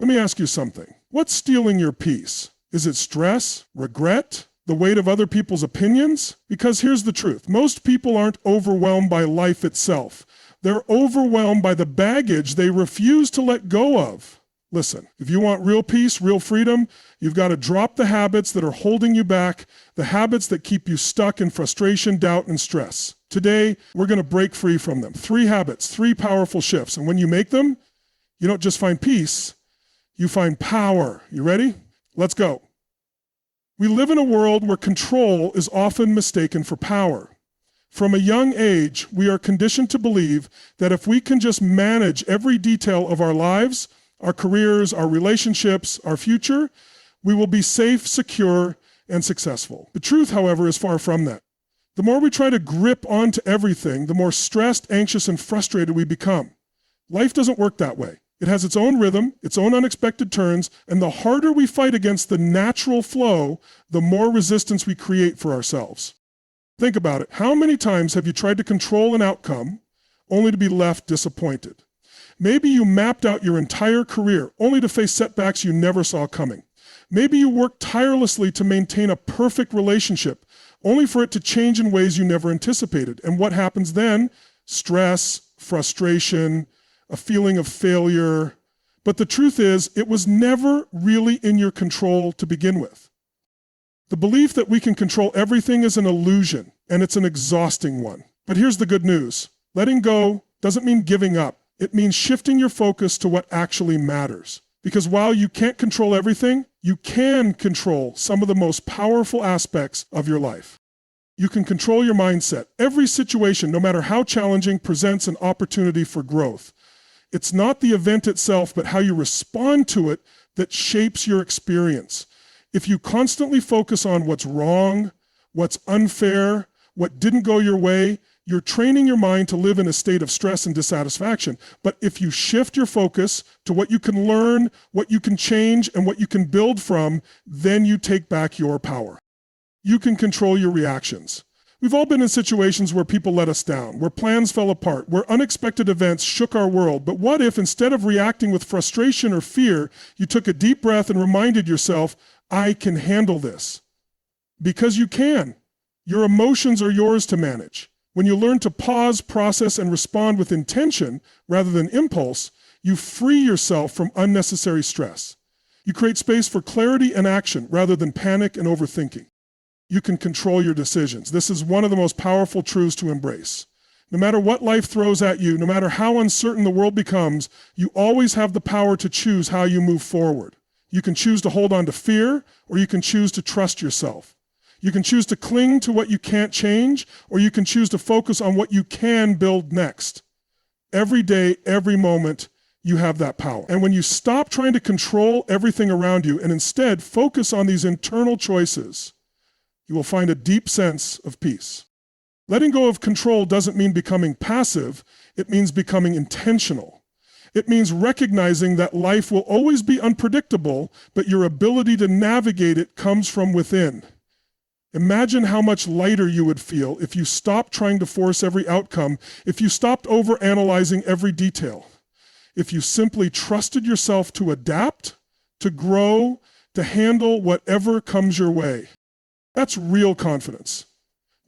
Let me ask you something. What's stealing your peace? Is it stress, regret, the weight of other people's opinions? Because here's the truth. Most people aren't overwhelmed by life itself. They're overwhelmed by the baggage they refuse to let go of. Listen, if you want real peace, real freedom, you've got to drop the habits that are holding you back, the habits that keep you stuck in frustration, doubt, and stress. Today, we're going to break free from them. 3 habits, 3 powerful shifts. And when you make them, you don't just find peace, you find power. You ready? Let's go. We live in a world where control is often mistaken for power. From a young age, we are conditioned to believe that if we can just manage every detail of our lives, our careers, our relationships, our future, we will be safe, secure, and successful. The truth, however, is far from that. The more we try to grip onto everything, the more stressed, anxious, and frustrated we become. Life doesn't work that way. It has its own rhythm, its own unexpected turns, and the harder we fight against the natural flow, the more resistance we create for ourselves. Think about it. How many times have you tried to control an outcome only to be left disappointed? Maybe you mapped out your entire career only to face setbacks you never saw coming. Maybe you worked tirelessly to maintain a perfect relationship only for it to change in ways you never anticipated. And what happens then? Stress, frustration, a feeling of failure. But the truth is, it was never really in your control to begin with. The belief that we can control everything is an illusion, and it's an exhausting one. But here's the good news. Letting go doesn't mean giving up. It means shifting your focus to what actually matters. Because while you can't control everything, you can control some of the most powerful aspects of your life. You can control your mindset. Every situation, no matter how challenging, presents an opportunity for growth. It's not the event itself, but how you respond to it that shapes your experience. If you constantly focus on what's wrong, what's unfair, what didn't go your way, you're training your mind to live in a state of stress and dissatisfaction. But if you shift your focus to what you can learn, what you can change, and what you can build from, then you take back your power. You can control your reactions. We've all been in situations where people let us down, where plans fell apart, where unexpected events shook our world. But what if instead of reacting with frustration or fear, you took a deep breath and reminded yourself, I can handle this? Because you can. Your emotions are yours to manage. When you learn to pause, process, and respond with intention rather than impulse, you free yourself from unnecessary stress. You create space for clarity and action rather than panic and overthinking. You can control your decisions. This is one of the most powerful truths to embrace. No matter what life throws at you, no matter how uncertain the world becomes, you always have the power to choose how you move forward. You can choose to hold on to fear, or you can choose to trust yourself. You can choose to cling to what you can't change, or you can choose to focus on what you can build next. Every day, every moment, you have that power. And when you stop trying to control everything around you and instead focus on these internal choices, you will find a deep sense of peace. Letting go of control doesn't mean becoming passive, it means becoming intentional. It means recognizing that life will always be unpredictable, but your ability to navigate it comes from within. Imagine how much lighter you would feel if you stopped trying to force every outcome, if you stopped overanalyzing every detail, if you simply trusted yourself to adapt, to grow, to handle whatever comes your way. That's real confidence.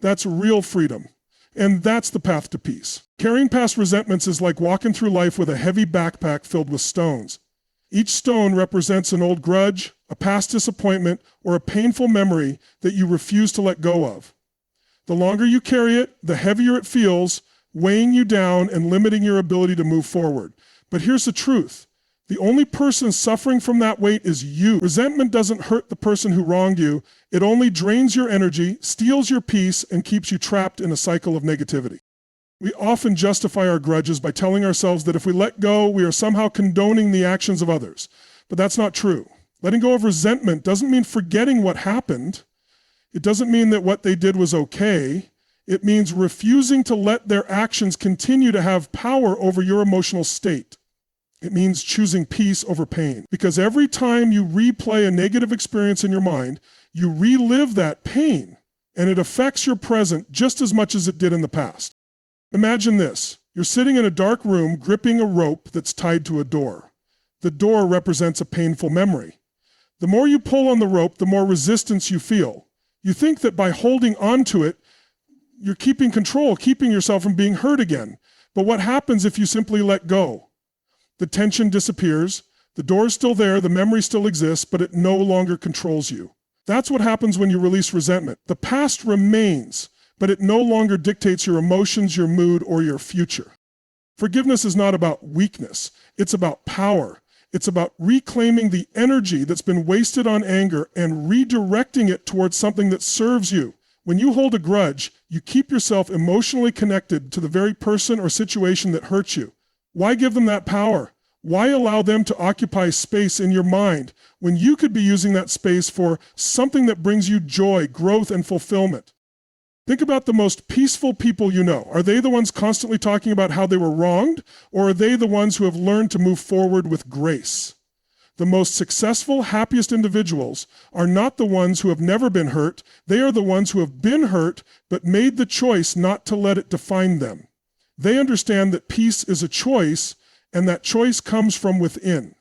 That's real freedom. And that's the path to peace. Carrying past resentments is like walking through life with a heavy backpack filled with stones. Each stone represents an old grudge, a past disappointment, or a painful memory that you refuse to let go of. The longer you carry it, the heavier it feels, weighing you down and limiting your ability to move forward. But here's the truth. The only person suffering from that weight is you. Resentment doesn't hurt the person who wronged you. It only drains your energy, steals your peace, and keeps you trapped in a cycle of negativity. We often justify our grudges by telling ourselves that if we let go, we are somehow condoning the actions of others. But that's not true. Letting go of resentment doesn't mean forgetting what happened. It doesn't mean that what they did was okay. It means refusing to let their actions continue to have power over your emotional state. It means choosing peace over pain. Because every time you replay a negative experience in your mind, you relive that pain, and it affects your present just as much as it did in the past. Imagine this. You're sitting in a dark room gripping a rope that's tied to a door. The door represents a painful memory. The more you pull on the rope, the more resistance you feel. You think that by holding on to it, you're keeping control, keeping yourself from being hurt again. But what happens if you simply let go? The tension disappears, the door's still there, the memory still exists, but it no longer controls you. That's what happens when you release resentment. The past remains, but it no longer dictates your emotions, your mood, or your future. Forgiveness is not about weakness, it's about power. It's about reclaiming the energy that's been wasted on anger and redirecting it towards something that serves you. When you hold a grudge, you keep yourself emotionally connected to the very person or situation that hurts you. Why give them that power? Why allow them to occupy space in your mind when you could be using that space for something that brings you joy, growth, and fulfillment? Think about the most peaceful people you know. Are they the ones constantly talking about how they were wronged, or are they the ones who have learned to move forward with grace? The most successful, happiest individuals are not the ones who have never been hurt. They are the ones who have been hurt, but made the choice not to let it define them. They understand that peace is a choice, and that choice comes from within.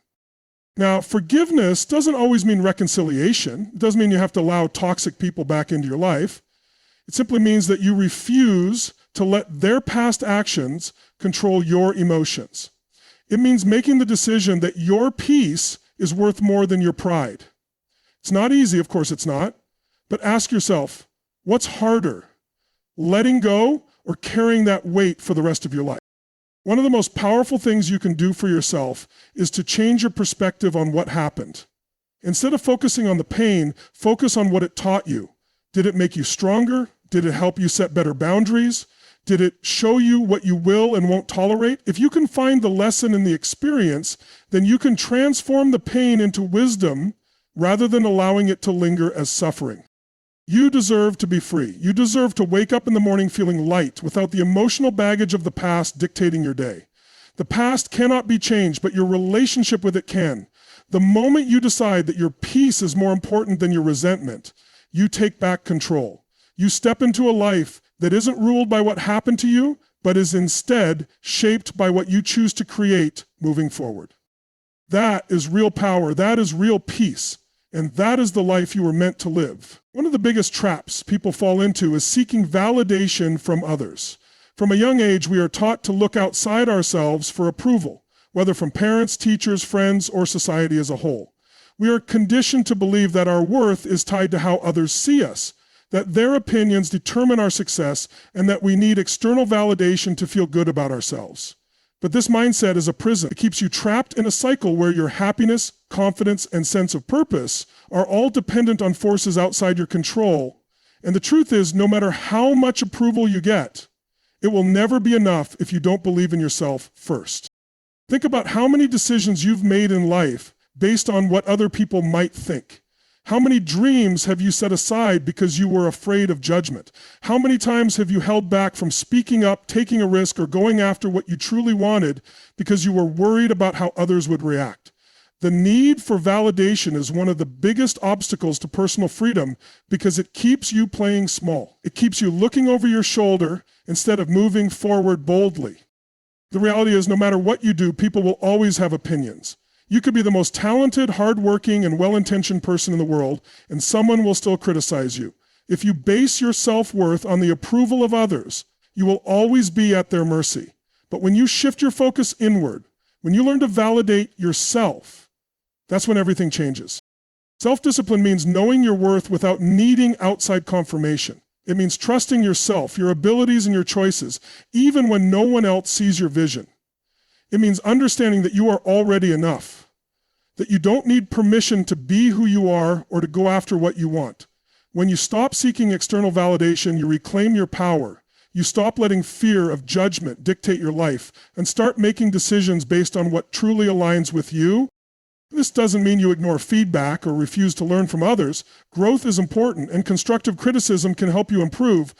Now, forgiveness doesn't always mean reconciliation. It doesn't mean you have to allow toxic people back into your life. It simply means that you refuse to let their past actions control your emotions. It means making the decision that your peace is worth more than your pride. It's not easy, of course it's not, but ask yourself, what's harder, letting go or carrying that weight for the rest of your life? One of the most powerful things you can do for yourself is to change your perspective on what happened. Instead of focusing on the pain, focus on what it taught you. Did it make you stronger? Did it help you set better boundaries? Did it show you what you will and won't tolerate? If you can find the lesson in the experience, then you can transform the pain into wisdom rather than allowing it to linger as suffering. You deserve to be free. You deserve to wake up in the morning feeling light without the emotional baggage of the past dictating your day. The past cannot be changed, but your relationship with it can. The moment you decide that your peace is more important than your resentment, you take back control. You step into a life that isn't ruled by what happened to you, but is instead shaped by what you choose to create moving forward. That is real power. That is real peace. And that is the life you were meant to live. One of the biggest traps people fall into is seeking validation from others. From a young age, we are taught to look outside ourselves for approval, whether from parents, teachers, friends, or society as a whole. We are conditioned to believe that our worth is tied to how others see us, that their opinions determine our success, and that we need external validation to feel good about ourselves. But this mindset is a prison. It keeps you trapped in a cycle where your happiness, confidence, and sense of purpose are all dependent on forces outside your control. And the truth is, no matter how much approval you get, it will never be enough if you don't believe in yourself first. Think about how many decisions you've made in life based on what other people might think. How many dreams have you set aside because you were afraid of judgment? How many times have you held back from speaking up, taking a risk, or going after what you truly wanted because you were worried about how others would react? The need for validation is one of the biggest obstacles to personal freedom because it keeps you playing small. It keeps you looking over your shoulder instead of moving forward boldly. The reality is, no matter what you do, people will always have opinions. You could be the most talented, hardworking, and well-intentioned person in the world, and someone will still criticize you. If you base your self-worth on the approval of others, you will always be at their mercy. But when you shift your focus inward, when you learn to validate yourself, that's when everything changes. Self-discipline means knowing your worth without needing outside confirmation. It means trusting yourself, your abilities, and your choices, even when no one else sees your vision. It means understanding that you are already enough, that you don't need permission to be who you are or to go after what you want. When you stop seeking external validation, you reclaim your power. You stop letting fear of judgment dictate your life and start making decisions based on what truly aligns with you. This doesn't mean you ignore feedback or refuse to learn from others. Growth is important, and constructive criticism can help you improve.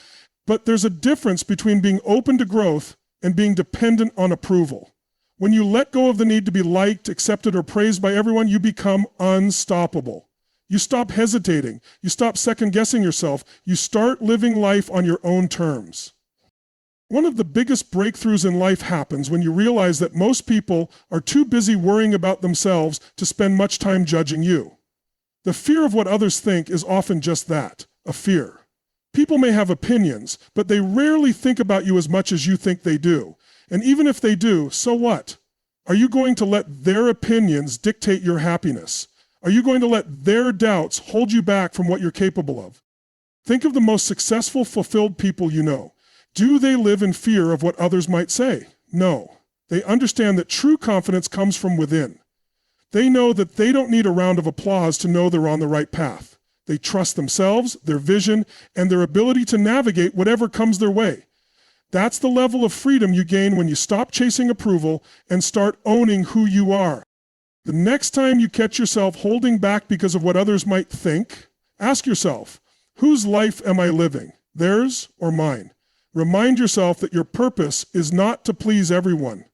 But there's a difference between being open to growth and being dependent on approval. When you let go of the need to be liked, accepted, or praised by everyone, you become unstoppable. You stop hesitating. You stop second-guessing yourself. You start living life on your own terms. One of the biggest breakthroughs in life happens when you realize that most people are too busy worrying about themselves to spend much time judging you. The fear of what others think is often just that, a fear. People may have opinions, but they rarely think about you as much as you think they do. And even if they do, so what? Are you going to let their opinions dictate your happiness? Are you going to let their doubts hold you back from what you're capable of? Think of the most successful, fulfilled people you know. Do they live in fear of what others might say? No. They understand that true confidence comes from within. They know that they don't need a round of applause to know they're on the right path. They trust themselves, their vision, and their ability to navigate whatever comes their way. That's the level of freedom you gain when you stop chasing approval and start owning who you are. The next time you catch yourself holding back because of what others might think, ask yourself, whose life am I living, theirs or mine? Remind yourself that your purpose is not to please everyone.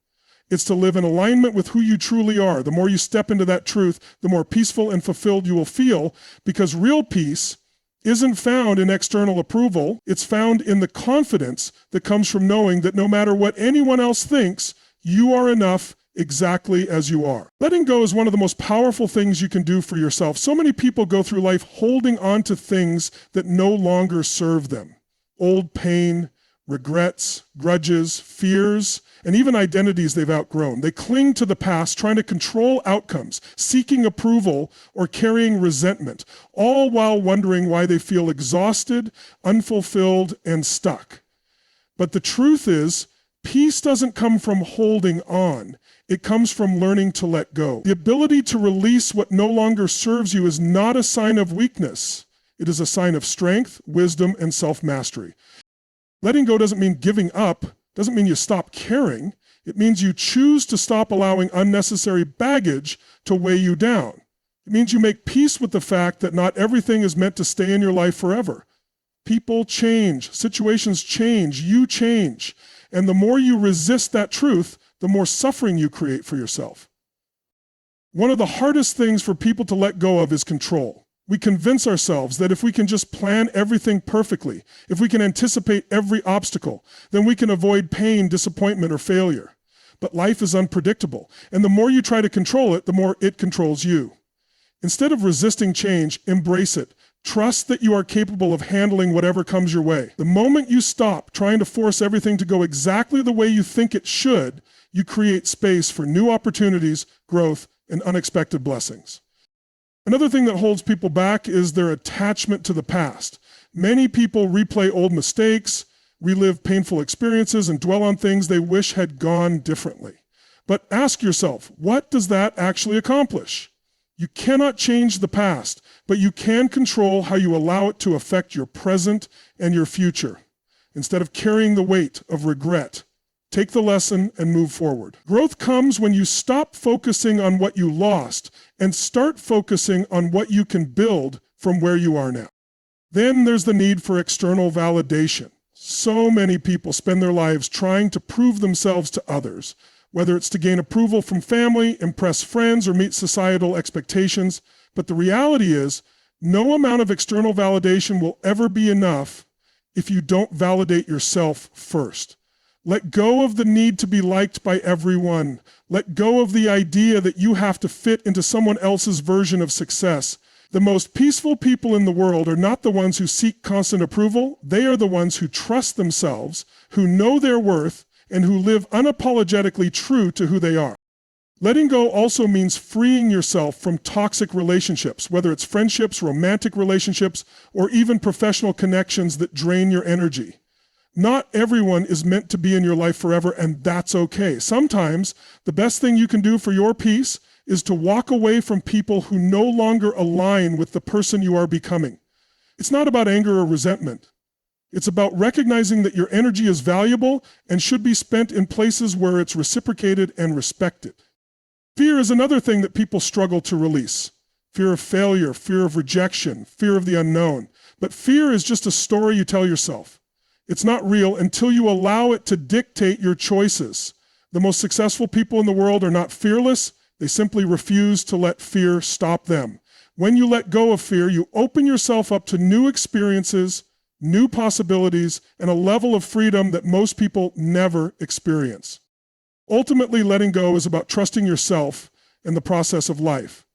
It's to live in alignment with who you truly are. The more you step into that truth, the more peaceful and fulfilled you will feel, because real peace isn't found in external approval. It's found in the confidence that comes from knowing that no matter what anyone else thinks, you are enough exactly as you are. Letting go is one of the most powerful things you can do for yourself. So many people go through life holding on to things that no longer serve them. Old pain, regrets, grudges, fears, and even identities they've outgrown. They cling to the past, trying to control outcomes, seeking approval, or carrying resentment, all while wondering why they feel exhausted, unfulfilled, and stuck. But the truth is, peace doesn't come from holding on. It comes from learning to let go. The ability to release what no longer serves you is not a sign of weakness. It is a sign of strength, wisdom, and self-mastery. Letting go doesn't mean giving up, doesn't mean you stop caring. It means you choose to stop allowing unnecessary baggage to weigh you down. It means you make peace with the fact that not everything is meant to stay in your life forever. People change, situations change, you change. And the more you resist that truth, the more suffering you create for yourself. One of the hardest things for people to let go of is control. We convince ourselves that if we can just plan everything perfectly, if we can anticipate every obstacle, then we can avoid pain, disappointment, or failure. But life is unpredictable, and the more you try to control it, the more it controls you. Instead of resisting change, embrace it. Trust that you are capable of handling whatever comes your way. The moment you stop trying to force everything to go exactly the way you think it should, you create space for new opportunities, growth, and unexpected blessings. Another thing that holds people back is their attachment to the past. Many people replay old mistakes, relive painful experiences, and dwell on things they wish had gone differently. But ask yourself, what does that actually accomplish? You cannot change the past, but you can control how you allow it to affect your present and your future. Instead of carrying the weight of regret, take the lesson and move forward. Growth comes when you stop focusing on what you lost and start focusing on what you can build from where you are now. Then there's the need for external validation. So many people spend their lives trying to prove themselves to others, whether it's to gain approval from family, impress friends, or meet societal expectations. But the reality is, no amount of external validation will ever be enough if you don't validate yourself first. Let go of the need to be liked by everyone. Let go of the idea that you have to fit into someone else's version of success. The most peaceful people in the world are not the ones who seek constant approval. They are the ones who trust themselves, who know their worth, and who live unapologetically true to who they are. Letting go also means freeing yourself from toxic relationships, whether it's friendships, romantic relationships, or even professional connections that drain your energy. Not everyone is meant to be in your life forever, and that's okay. Sometimes the best thing you can do for your peace is to walk away from people who no longer align with the person you are becoming. It's not about anger or resentment. It's about recognizing that your energy is valuable and should be spent in places where it's reciprocated and respected. Fear is another thing that people struggle to release. Fear of failure, fear of rejection, fear of the unknown. But fear is just a story you tell yourself. It's not real until you allow it to dictate your choices. The most successful people in the world are not fearless. They simply refuse to let fear stop them. When you let go of fear, you open yourself up to new experiences, new possibilities, and a level of freedom that most people never experience. Ultimately, letting go is about trusting yourself in the process of life.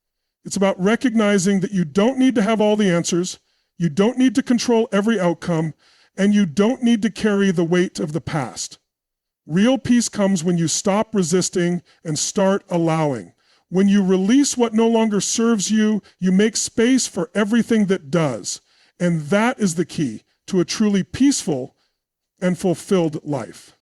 It's about recognizing that you don't need to have all the answers, you don't need to control every outcome, and you don't need to carry the weight of the past. Real peace comes when you stop resisting and start allowing. When you release what no longer serves you, you make space for everything that does. And that is the key to a truly peaceful and fulfilled life.